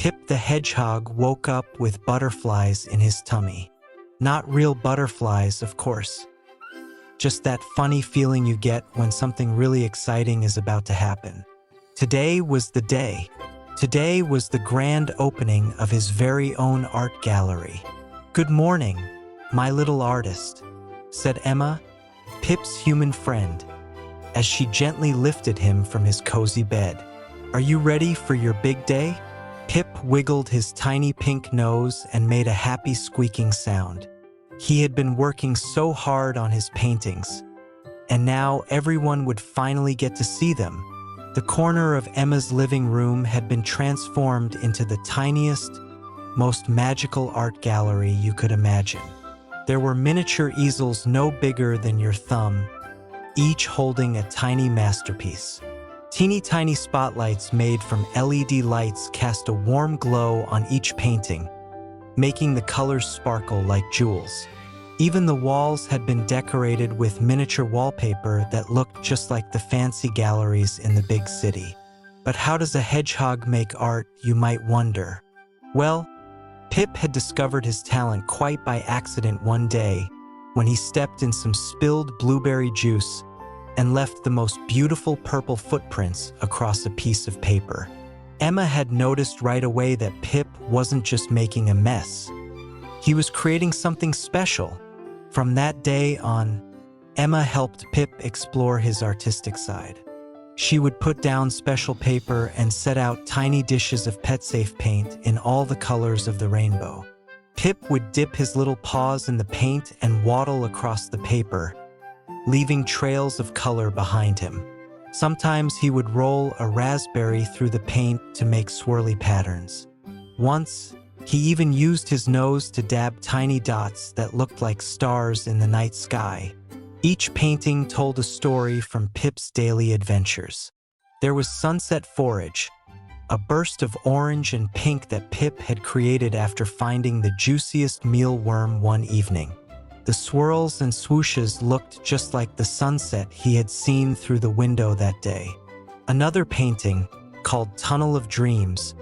Pip the Hedgehog woke up with butterflies in his tummy. Not real butterflies, of course. Just that funny feeling you get when something really exciting is about to happen. Today was the day. Today was the grand opening of his very own art gallery. "Good morning, my little artist," said Emma, Pip's human friend, as she gently lifted him from his cozy bed. "Are you ready for your big day?" Pip wiggled his tiny pink nose and made a happy squeaking sound. He had been working so hard on his paintings, and now everyone would finally get to see them. The corner of Emma's living room had been transformed into the tiniest, most magical art gallery you could imagine. There were miniature easels no bigger than your thumb, each holding a tiny masterpiece. Teeny tiny spotlights made from LED lights cast a warm glow on each painting, making the colors sparkle like jewels. Even the walls had been decorated with miniature wallpaper that looked just like the fancy galleries in the big city. But how does a hedgehog make art, you might wonder? Well, Pip had discovered his talent quite by accident one day when he stepped in some spilled blueberry juice and left the most beautiful purple footprints across a piece of paper. Emma had noticed right away that Pip wasn't just making a mess. He was creating something special. From that day on, Emma helped Pip explore his artistic side. She would put down special paper and set out tiny dishes of pet-safe paint in all the colors of the rainbow. Pip would dip his little paws in the paint and waddle across the paper, leaving trails of color behind him. Sometimes he would roll a raspberry through the paint to make swirly patterns. Once, he even used his nose to dab tiny dots that looked like stars in the night sky. Each painting told a story from Pip's daily adventures. There was sunset forage, a burst of orange and pink that Pip had created after finding the juiciest mealworm one evening. The swirls and swooshes looked just like the sunset he had seen through the window that day. Another painting, called Tunnel of Dreams,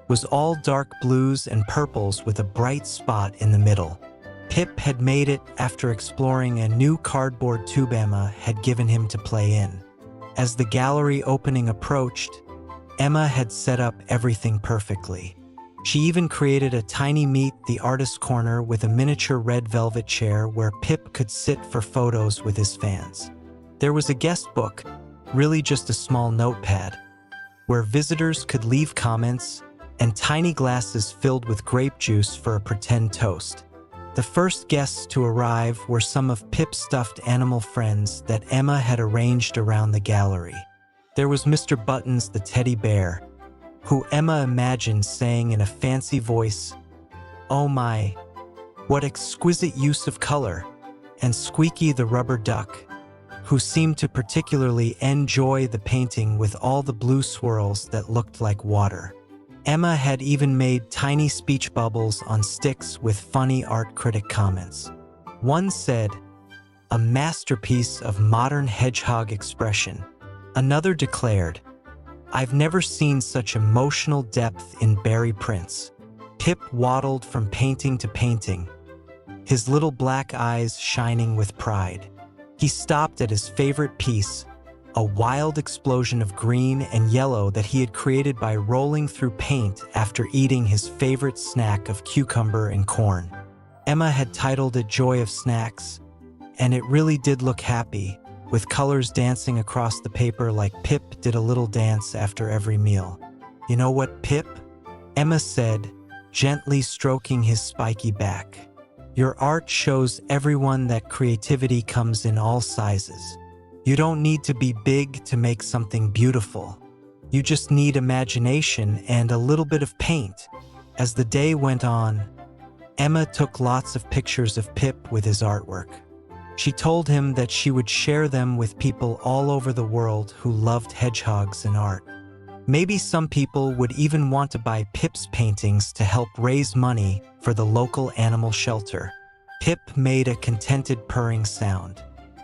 was all dark blues and purples with a bright spot in the middle. Pip had made it after exploring a new cardboard tube Emma had given him to play in. As the gallery opening approached, Emma had set up everything perfectly. She even created a tiny Meet the Artist corner with a miniature red velvet chair where Pip could sit for photos with his fans. There was a guest book, really just a small notepad, where visitors could leave comments, and tiny glasses filled with grape juice for a pretend toast. The first guests to arrive were some of Pip's stuffed animal friends that Emma had arranged around the gallery. There was Mr. Buttons the teddy bear, who Emma imagined saying in a fancy voice, "Oh my, what exquisite use of color," and Squeaky the rubber duck, who seemed to particularly enjoy the painting with all the blue swirls that looked like water. Emma had even made tiny speech bubbles on sticks with funny art critic comments. One said, "A masterpiece of modern hedgehog expression." Another declared, "I've never seen such emotional depth in berry prints." Pip waddled from painting to painting, his little black eyes shining with pride. He stopped at his favorite piece, a wild explosion of green and yellow that he had created by rolling through paint after eating his favorite snack of cucumber and corn. Emma had titled it Joy of Snacks, and it really did look happy, with colors dancing across the paper like Pip did a little dance after every meal. "You know what, Pip?" Emma said, gently stroking his spiky back. "Your art shows everyone that creativity comes in all sizes. You don't need to be big to make something beautiful. You just need imagination and a little bit of paint." As the day went on, Emma took lots of pictures of Pip with his artwork. She told him that she would share them with people all over the world who loved hedgehogs and art. Maybe some people would even want to buy Pip's paintings to help raise money for the local animal shelter. Pip made a contented purring sound.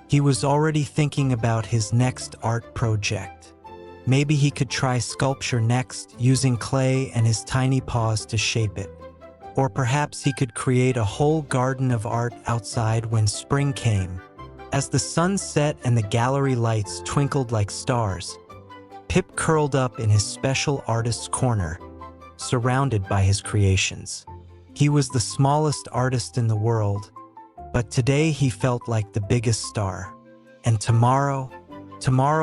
He was already thinking about his next art project. Maybe he could try sculpture next, using clay and his tiny paws to shape it. Or perhaps he could create a whole garden of art outside when spring came. As the sun set and the gallery lights twinkled like stars, Pip curled up in his special artist's corner, surrounded by his creations. He was the smallest artist in the world, but today he felt like the biggest star. And tomorrow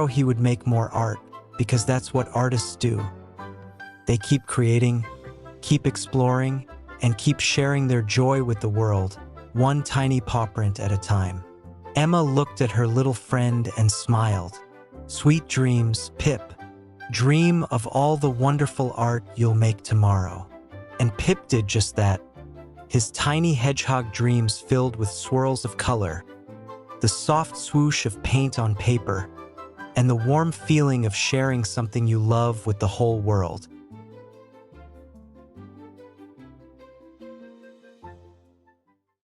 he would make more art, because that's what artists do. They keep creating, keep exploring, and keep sharing their joy with the world, one tiny paw print at a time. Emma looked at her little friend and smiled. Sweet dreams, Pip. Dream of all the wonderful art you'll make tomorrow. And Pip did just that. His tiny hedgehog dreams filled with swirls of color, the soft swoosh of paint on paper, and the warm feeling of sharing something you love with the whole world.